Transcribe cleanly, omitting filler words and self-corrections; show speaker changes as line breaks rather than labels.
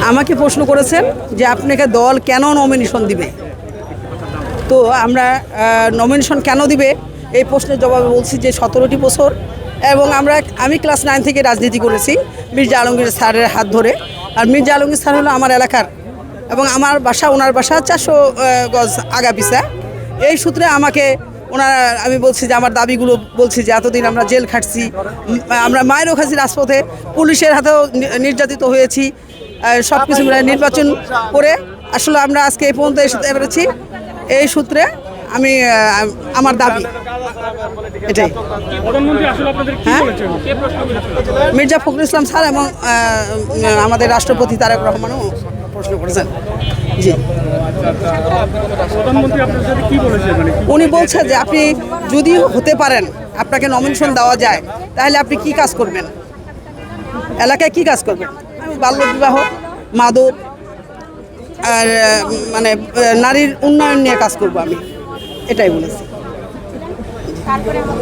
আমাকে প্রশ্ন করেছেন যে আপনাকে দল কেন নমিনেশন দিবে। তো আমরা নমিনেশন কেন দিবে এই প্রশ্নের জবাবে বলছি যে 17টি বছর এবং আমি ক্লাস 9 থেকে রাজনীতি করেছি মির্জা আলমগীর স্যারের হাত ধরে। আর মির্জা আলমগীর স্যার হলো আমার এলাকার এবং আমার বাসা ওনার বাসা 400 গজ আগাপিছা। এই সূত্রে আমাকে আমি বলছি যে আমার দাবিগুলো বলছি যে এতদিন আমরা জেল খাটছি, আমরা মায়েরও খাচ্ছি রাজপথে, পুলিশের হাতেও নির্যাতিত হয়েছি, সব কিছু নির্বাচন করে আসলে আমরা আজকে এই পর্যন্ত এসে পেরেছি। এই সূত্রে আমি আমার দাবি এটাই। হ্যাঁ, মির্জা ফখরুল ইসলাম স্যার এবং আমাদের রাষ্ট্রপতি তারেক রহমানও প্রশ্ন করেছেন। জি, উনি বলছেন যে আপনি যদি হতে পারেন, আপনাকে নমিনেশন দেওয়া যায়, তাহলে আপনি কি কাজ করবেন, এলাকায় কি কাজ করবেন। আমি বাল্যবিবাহ, মাদক আর মানে নারীর উন্নয়ন নিয়ে কাজ করব, আমি এটাই বলেছি।